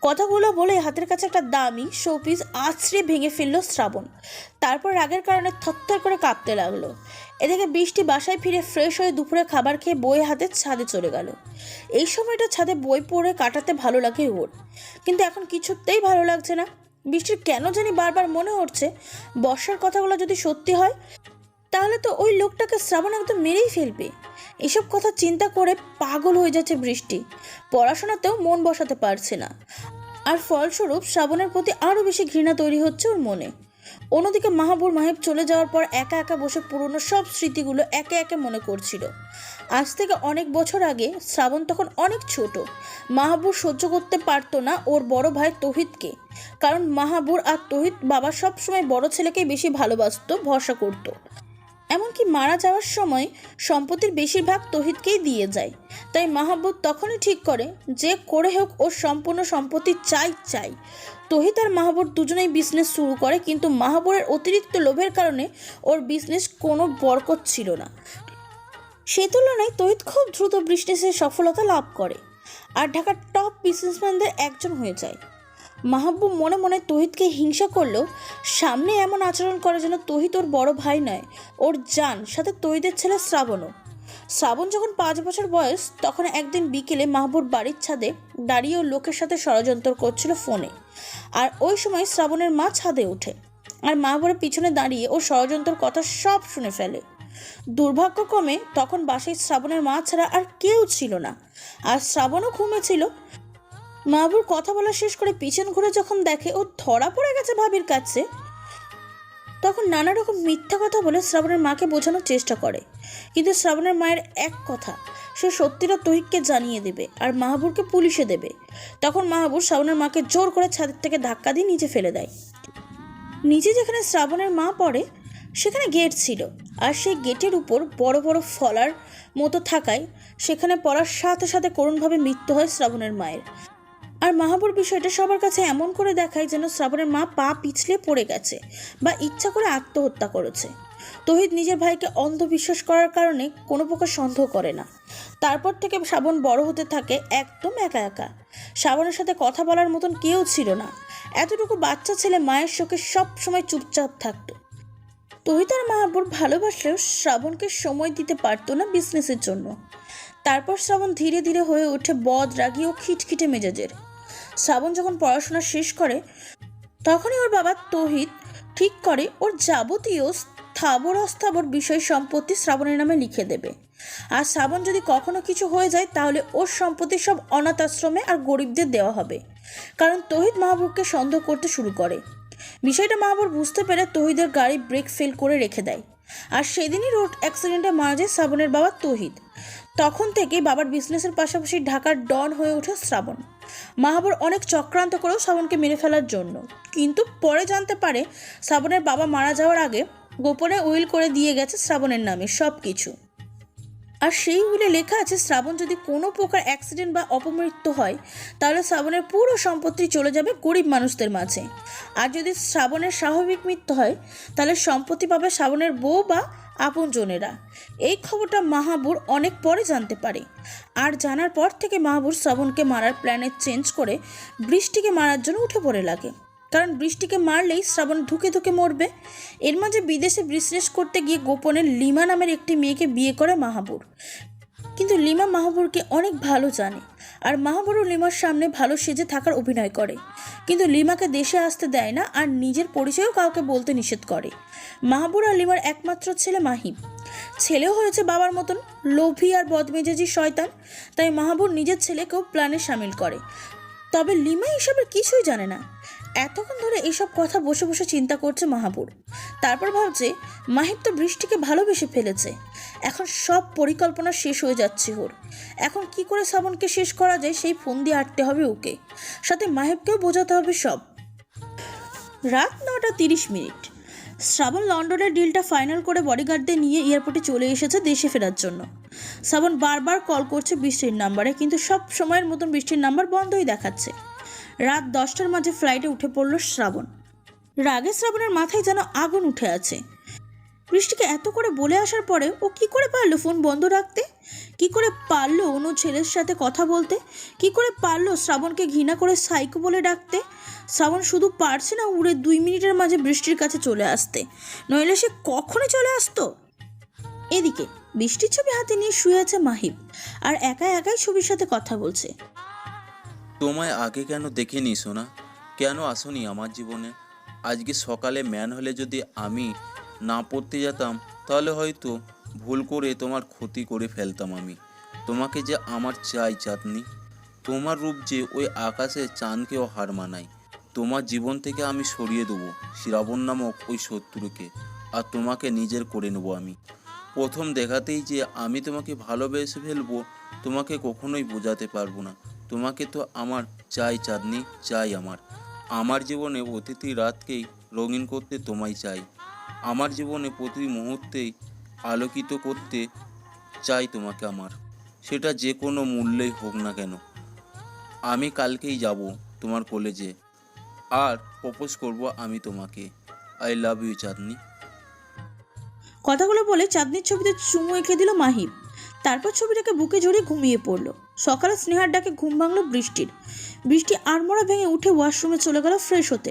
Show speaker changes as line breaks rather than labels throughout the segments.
কথাগুলো বলে হাতের কাছে একটা দামি শোপিস আছড়ে ভেঙে ফেললো শ্রাবণ। তারপর রাগের কারণে থরথর করে কাঁপতে লাগলো। এদিকে বৃষ্টি বাসায় ফিরে ফ্রেশ হয়ে দুপুরে খাবার খেয়ে বই হাতে ছাদে চলে গেল। এই সময়টা ছাদে বই পড়ে কাটাতে ভালো লাগে ওর, কিন্তু এখন কিছুতেই ভালো লাগছে না। বৃষ্টির কেন জানি বারবার মনে হচ্ছে বর্ষার কথাগুলো যদি সত্যি হয় তাহলে তো ওই লোকটাকে শ্রাবণ একদম মেরেই ফেলবে। এসব কথা চিন্তা করে পাগল হয়ে যাচ্ছে বৃষ্টি। পড়াশোনাতেও মন বসাতে পারছে না, আর ফলস্বরূপ শ্রাবণের প্রতি আরও বেশি ঘৃণা তৈরি হচ্ছে ওর মনে। অন্যদিকে মাহিব চলে যাওয়ার পর একা একা বসে পুরনো সব স্মৃতিগুলো একে একে মনে করছিল। আজ থেকে অনেক বছর আগে শ্রাবণ তখন অনেক ছোট। মাহাবুর সহ্য করতে পারতো না ওর বড় ভাই তৌহিদকে, কারণ মাহাবুর আর তৌহিদ বাবা সবসময় বড় ছেলেকেই বেশি ভালোবাসতো, ভরসা করতো। এমনকি মারা যাওয়ার সময় সম্পত্তির বেশিরভাগ তৌহিদকেই দিয়ে যায়। তাই মাহবুব তখনই ঠিক করে যে করে হোক ওর সম্পূর্ণ সম্পত্তি চাই চাই। তৌহিদ আর মাহবুব দুজনেই বিজনেস শুরু করে, কিন্তু মাহবুবের অতিরিক্ত লোভের কারণে ওর বিজনেস কোনো বরকত ছিল না। সেই তুলনায় তৌহিদ খুব দ্রুত বিজনেসে সফলতা লাভ করে আর ঢাকার টপ বিজনেসম্যানদের একজন হয়ে যায়। মাহবুব মনে মনে তৌহিদকে হিংসা করলেও সামনে এমন আচরণ করে যেন তৌহিদ ওর বড় ভাই নয়, ওর জান। সাথে তৌহিদের ছেলে শ্রাবণও। শ্রাবণ যখন 5 বছর বয়স তখন একদিন বিকেলে মাহবুব বাড়ির ছাদে দাঁড়িয়ে ওর লোকের সাথে ষড়যন্ত্র করছিল ফোনে। আর ওই সময় শ্রাবণের মা ছাদে ওঠে আর মাহবুবের পিছনে দাঁড়িয়ে ও ষড়যন্ত্রের কথা সব শুনে ফেলে। দুর্ভাগ্যক্রমে তখন বাসায় শ্রাবণের মা ছাড়া আর কেউ ছিল না, আর শ্রাবণও ঘুমেছিল। মাহবুব কথা বলা শেষ করে পিছন ঘুরে যখন দেখে ও ধরা পড়ে গেছে ভাবির কাছে, তখন নানা রকম মিথ্যা কথা বলে শ্রাবণের মাকে বোঝানোর চেষ্টা করে। কিন্তু শ্রাবণের মায়ের এক কথা, সে সত্যিটা তৌহিদকে জানিয়ে দেবে আর মাহবুবকে পুলিশে দেবে। তখন মাহবুব শ্রাবণের মাকে জোর করে ছাদের থেকে ধাক্কা দিয়ে নিচে ফেলে দেয়। নিচে যেখানে শ্রাবণের মা পড়ে সেখানে গেট ছিল, আর সেই গেটের উপর বড় বড় ফলার মতো থাকায় সেখানে পড়ার সাথে সাথে করুণভাবে মৃত্যু হয় শ্রাবণের মায়ের। আর মাহবুর বিষয়টা সবার কাছে এমন করে দেখায় যেন শ্রাবণের মা পা পিছলে পড়ে গেছে বা ইচ্ছা করে আত্মহত্যা করেছে। তৌহিদ নিজের ভাইকে অন্ধবিশ্বাস করার কারণে কোনো প্রকার সন্দেহ করে না। তারপর থেকে শ্রাবণ বড় হতে থাকে একদম একা একা। শ্রাবণের সাথে কথা বলার মতন কেউ ছিল না। এতটুকু বাচ্চা ছেলে মায়ের শোকে সব সময় চুপচাপ থাকতো। তৌহিদ আর মাহবুব ভালোবাসলেও শ্রাবণকে সময় দিতে পারতো না বিজনেসের জন্য। তারপর শ্রাবণ ধীরে ধীরে হয়ে ওঠে বদরাগী ও খিটখিটে মেজাজের। শ্রাবণ যখন পড়াশোনা শেষ করে তখনই ওর বাবা তৌহিদ ঠিক করে ওর যাবতীয় স্থাবর অস্থাবর বিষয় সম্পত্তি শ্রাবণের নামে লিখে দেবে। আর শ্রাবণ যদি কখনো কিছু হয়ে যায় তাহলে ওর সম্পত্তি সব অনাথ আশ্রমে আর গরিবদের দেওয়া হবে। কারণ তৌহিদ মাহবুবকে সন্দেহ করতে শুরু করে। বিষয়টা মাহবুব বুঝতে পেরে তৌহিদের গাড়ি ব্রেক ফেল করে রেখে দেয়, আর সেদিনই রোড অ্যাক্সিডেন্টে মারা যায় শ্রাবণের বাবা তৌহিদ। তখন থেকেই বাবার বিজনেসের পাশাপাশি ঢাকার ডন হয়ে ওঠে শ্রাবণ। মাহবুব অনেক চক্রান্ত করেও শ্রাবণকে মেরে ফেলার জন্য, কিন্তু পরে জানতে পারে শ্রাবণের বাবা মারা যাওয়ার আগে গোপনে উইল করে দিয়ে গেছে শ্রাবণের নামে সব কিছু। আর সেই উইলে লেখা আছে শ্রাবণ যদি কোনো প্রকার অ্যাক্সিডেন্ট বা অপমৃত্যু হয় তাহলে শ্রাবণের পুরো সম্পত্তি চলে যাবে গরিব মানুষদের মাঝে। আর যদি শ্রাবণের স্বাভাবিক মৃত্যু হয় তাহলে সম্পত্তি পাবে শ্রাবণের বউ বা আপনজনেরা। এই খবরটা মাহবুব অনেক পরে জানতে পারে। আর জানার পর থেকে মাহবুব শ্রাবণকে মারার প্ল্যানে চেঞ্জ করে বৃষ্টিকে মারার জন্য উঠে পড়ে লাগে, কারণ বৃষ্টিকে মারলেই শ্রাবণ ধুকে ধুকে মরবে। এর মাঝে বিদেশে বিজনেস করতে গিয়ে গোপনে লিমা নামের একটি মেয়েকে বিয়ে করে মাহবুব। কিন্তু লিমা মাহবুবকে অনেক ভালো জানে, আর মাহবুবও লিমার সামনে ভালো সেজে থাকার অভিনয় করে। কিন্তু লিমাকে দেশে আসতে দেয় না আর নিজের পরিচয়ও কাউকে বলতে নিষেধ করে। মাহবুব আর লিমার একমাত্র ছেলে মাহিব। ছেলেও হয়েছে বাবার মতন লোভী আর বদমেজাজি শয়তান। তাই মাহবুব নিজের ছেলেকেও প্ল্যানে সামিল করে। তবে লিমা এসবের কিছুই জানে না। এতক্ষণ ধরে এইসব কথা বসে বসে চিন্তা করছে মাহবুব। তারপর ভাবছে মাহিব তো বৃষ্টিকে ভালোবেসে ফেলেছে, এখন সব পরিকল্পনা শেষ হয়ে যাচ্ছে ওর। এখন কি করে শ্রাবণকে শেষ করা যায় সেই ফোন দিয়ে আটতে হবে ওকে, সাথে মাহিবকেও বোঝাতে হবে সব। রাত 9:30। শ্রাবণ লন্ডনের ডিলটা ফাইনাল করে বডিগার্ডদের নিয়ে এয়ারপোর্টে চলে এসেছে দেশে ফেরার জন্য। শ্রাবণ বারবার কল করছে বৃষ্টির নাম্বারে, কিন্তু সব সময়ের মতন বৃষ্টির নাম্বার বন্ধই দেখাচ্ছে। রাত 10টার মাঝে ফ্লাইটে উঠে পড়ল শ্রাবণ। রাগে শ্রাবণের মাথায় যেন আগুন উঠে আছে। বৃষ্টিকে এত করে বলে আসার পরে ও কি করে পারলো ফোন বন্ধ রাখতে? কি করে পারলো অন্য ছেলের সাথে কথা বলতে? কি করে পারলো শ্রাবণকে ঘৃণা করে সাইকো বলে ডাকতে? শ্রাবণ শুধু পারছে না উড়ে 2 মিনিটের মাঝে বৃষ্টির কাছে চলে আসতে, নইলে সে কখনই চলে আসতো। এদিকে বৃষ্টির ছবি হাতে নিয়ে শুয়ে আছে মাহিব, আর একা একাই ছবির সাথে কথা বলছে।
তোমায় আগে কেন দেখিনি সোনা? কেন আসোনি আমার জীবনে? আজকে সকালে ম্যান হলে যদি আমি না পড়তে যেতাম, তাহলে হয়তো ভুল করে তোমার ক্ষতি করে ফেলতাম আমি। তোমাকে যে আমার চাই চাঁদনি, তোমার রূপ যে ওই আকাশের চাঁদকেও হার মানায়। তোমার জীবন থেকে আমি সরিয়ে দেবো শ্রাবণ নামক ওই শত্রুকে, আর তোমাকে নিজের করে নেবো আমি। প্রথম দেখাতেই যে আমি তোমাকে ভালোবেসে ফেলবো, তোমাকে কখনোই বোঝাতে পারবো না। তোমাকে তো আমার চাই চাঁদনি, চাই আমার। আমার জীবনে প্রতিটি রাতকেই রঙিন করতে তোমায় চাই। আমার জীবনে প্রতি মুহূর্তেই আলোকিত করতে চাই তোমাকে আমার, সেটা যে কোনো মূল্যেই হোক না কেন। আমি কালকেই যাব তোমার কলেজে, আর প্রপোজ করব আমি তোমাকে। আই লাভ ইউ চাঁদনি।
কথাগুলো বলে চাঁদনির ছবিতে চুমু এঁকে দিল মাহিব। তারপর ছবিটাকে বুকে জড়িয়ে ঘুমিয়ে পড়লো। সকালে স্নেহার ডাকে ঘুম ভাঙলো বৃষ্টির। বৃষ্টি আড়মোড়া ভেঙে উঠে ওয়াশরুমে চলে গেল ফ্রেশ হতে।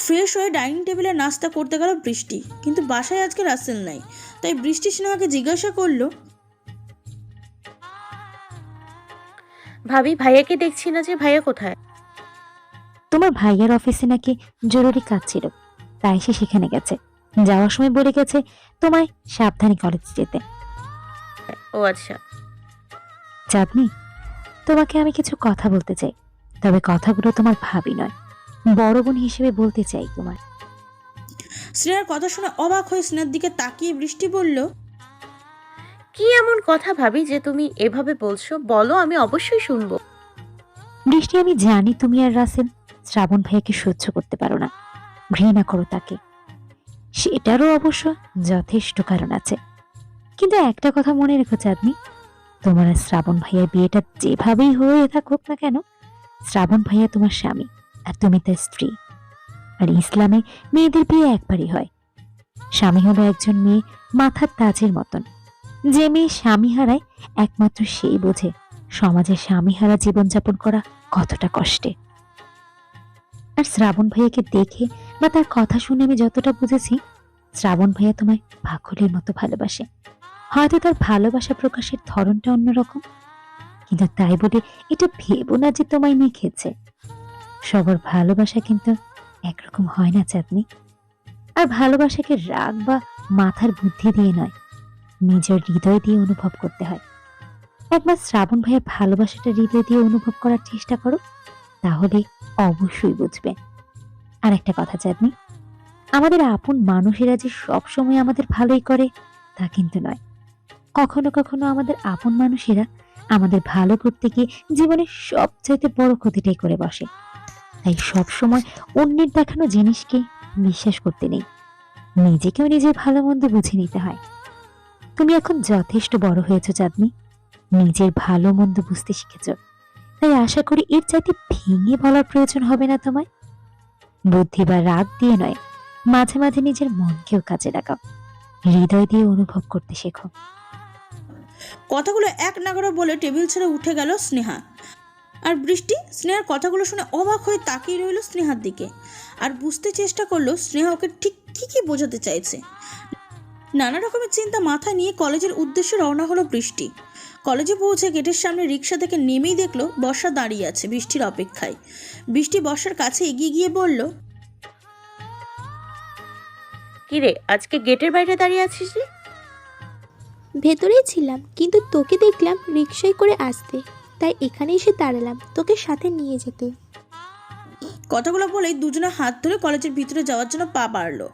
ফ্রেশ হয়ে ডাইনিং টেবিলে নাস্তা করতে গেল বৃষ্টি, কিন্তু বাসায় আজকে রাসেল নাই। তাই বৃষ্টি স্নেহাকে জিজ্ঞাসা করলো,
ভাবি, ভাইয়াকে দেখছি না যে, ভাইয়া কোথায়?
তোমার ভাইয়ার অফিসে নাকি জরুরি কাজ ছিল, তাই সে সেখানে গেছে। যাওয়ার সময় বলে গেছে তোমায় সাবধানে কলেজ যেতে।
ও আচ্ছা।
চাঁদনি, তোমাকে আমি কিছু কথা বলতে চাই, তবে কথাগুলো তোমার ভাবি নয়, বড় বোন হিসেবে বলতে চাই তোমার।
স্নেহার কথা শুনে অবাক হয়ে স্নেহার দিকে তাকিয়ে বৃষ্টি বলল,
কি এমন কথা ভাবি যে তুমি এভাবে বলছো? বলো, আমি অবশ্যই শুনবো।
বৃষ্টি, আমি জানি তুমি আর রাসেল শ্রাবণ ভাইয়াকে সহ্য করতে পারো না, ঘৃণা করো তাকে। সেটারও অবশ্য যথেষ্ট কারণ আছে, কিন্তু একটা কথা মনে রেখো চাঁদনি, তোমার আর শ্রাবণ ভাইয়ার বিয়েটা যেভাবেই হয়ে থাকুক না কেন, শ্রাবণ ভাইয়া তোমার স্বামী আর তুমি তার স্ত্রী। আর ইসলামে মেয়েদের বিয়ে একবারই হয়। স্বামী হলো একজন মেয়ে মাথার তাজের মতন। যে মেয়ে স্বামী হারায়, একমাত্র সেই বোঝে সমাজে স্বামী হারা জীবনযাপন করা কতটা কষ্টে। আর শ্রাবণ ভাইয়াকে দেখে বা তার কথা শুনে আমি যতটা বুঝেছি, শ্রাবণ ভাইয়া তোমায় পাগলের মতো ভালোবাসে। হয়তো তার ভালোবাসা প্রকাশের ধরনটা অন্যরকম, কিন্তু তাই বলে এটা ভেবো না যে তোমায় মেখেছে। সবার ভালোবাসা কিন্তু একরকম হয় না চাঁদনি। আর ভালোবাসাকে রাগ বা মাথার বুদ্ধি দিয়ে নয়, নিজের হৃদয় দিয়ে অনুভব করতে হয়। একবার শ্রাবণ ভাইয়ের ভালোবাসাটা হৃদয় দিয়ে অনুভব করার চেষ্টা করো, তাহলে অবশ্যই বুঝবে। আর একটা কথা চাঁদনি, আমাদের আপন মানুষেরা যে সব সময় আমাদের ভালোই করে তা কিন্তু নয়। কখনো কখনো আমাদের আপন মানুষেরা আমাদের ভালো করতে গিয়ে জীবনের সবচাইতে বড় ক্ষতিটাই করে বসে। তাই সব সময় অন্যের দেখানো জিনিসকে বিশ্বাস করতে নেই, নিজেকেও নিজের ভালো মন্দ বুঝে নিতে হয়। তুমি এখন যথেষ্ট বড় হয়েছো চাঁদনি, নিজের ভালো মন্দ বুঝতে শিখেছো। তাই আশা করি এর চাইতে ভেঙে বলার প্রয়োজন হবে না তোমায়। বুদ্ধি বা রাগ দিয়ে নয়, মাঝে মাঝে নিজের মনকেও কাজে লাগাও, হৃদয় দিয়ে অনুভব করতে শেখো।
কথাগুলো এক নাগাড়ে বলে টেবিল ছেড়ে উঠে গেল স্নেহা। আর বৃষ্টি স্নেহার কথাগুলো শুনে অবাক হয়ে তাকিয়ে রইল স্নেহার দিকে, আর বুঝতে চেষ্টা করলো স্নেহা ওকে ঠিক কি বোঝাতে চাইছে। নানা রকমের চিন্তা মাথায় নিয়ে কলেজের উদ্দেশ্যে রওনা হলো বৃষ্টি। কলেজে পৌঁছে গেটের সামনে রিক্সা থেকে নেমেই দেখলো বর্ষা দাঁড়িয়ে আছে বৃষ্টির অপেক্ষায়। বৃষ্টি বর্ষার কাছে এগিয়ে গিয়ে বলল,
কিরে, আজকে গেটের বাইরে দাঁড়িয়ে আছিস যে?
ভেতরেই ছিলাম, কিন্তু তোকে দেখলাম রিকশায় করে আসতে, তাই এখানে এসে দাঁড়ালাম তোকে সাথে নিয়ে যেতে।
কথাগুলো বলেই দুজনে হাত ধরে কলেজের ভিতরে যাওয়ার জন্য পা বাড়লো।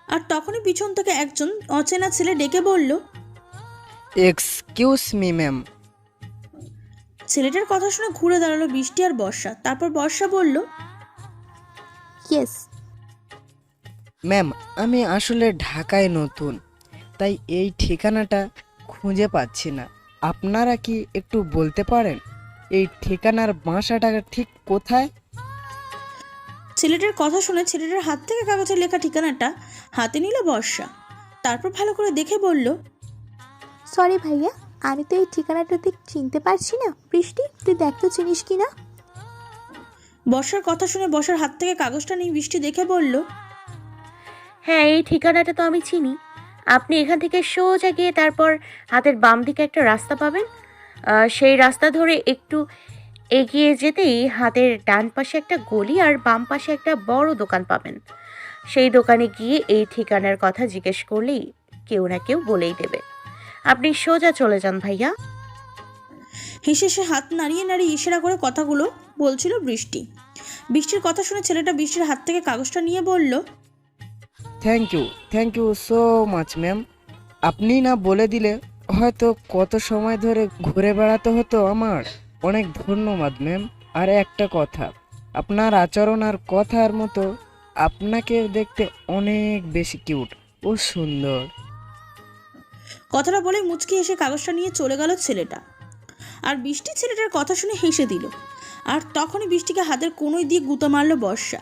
আর তখনই পিছন থেকে একজন অচেনা ছেলে ডেকে বলল,
এক্সকিউজ মি ম্যাম।
ছেলেটার কথা শুনে ঘুরে দাঁড়ালো বৃষ্টি আর বর্ষা। তারপর বর্ষা বলল,
ইয়েস।
ম্যাম, আমি আসলে ঢাকায় নতুন, তাই এই ঠিকানাটা খুঁজে পাচ্ছি না। আপনারা কি একটু বলতে পারেন এই ঠিকানার বাসাটা ঠিক কোথায়?
ছেলেটার কথা শুনে ছেলেটার হাত থেকে কাগজে লেখা ঠিকানাটা হাতে নিল বর্ষা। তারপর ভালো করে দেখে বলল,
সরি ভাইয়া, আমি তো এই ঠিকানাটা ঠিক চিনতে পারছি না। বৃষ্টি, তুই দেখ তো চিনিস কি না।
বর্ষার কথা শুনে বর্ষার হাত থেকে কাগজটা নিয়ে বৃষ্টি দেখে বলল,
হ্যাঁ, এই ঠিকানাটা তো আমি চিনি। আপনি এখান থেকে সোজা গিয়ে তারপর হাতের বাম দিকে একটা রাস্তা পাবেন। সেই রাস্তা ধরে একটু এগিয়ে যেতেই হাতের ডান পাশে একটা গলি আর বাম পাশে একটা বড় দোকান পাবেন। সেই দোকানে গিয়ে এই ঠিকানার কথা জিজ্ঞেস করলেই কেউ না কেউ বলেই দেবে। আপনি সোজা চলে যান ভাইয়া।
হেসে সে হাত নাড়িয়ে নাড়িয়ে ইশারা করে কথাগুলো বলছিল বৃষ্টি। বৃষ্টির কথা শুনে ছেলেটা বৃষ্টির হাত থেকে কাগজটা নিয়ে বলল,
thank you so much ma'am. আপনি না বলে দিলে হয়তো কত সময় ধরে ঘুরে বেড়াতে হতো আমার। অনেক ধন্যবাদ ম্যাম। আর একটা কথা, আপনার আচরণ আর কথার মতো আপনাকে দেখতে অনেক বেশি কিউট ও সুন্দর।
কথাটা বলে মুচকি হেসে কাগজটা নিয়ে চলে গেল ছেলেটা। আর বৃষ্টি ছেলেটার কথা শুনে হেসে দিল। আর তখনই বৃষ্টিকে হাতের কোনোই দিয়ে গুঁতো মারল বর্ষা।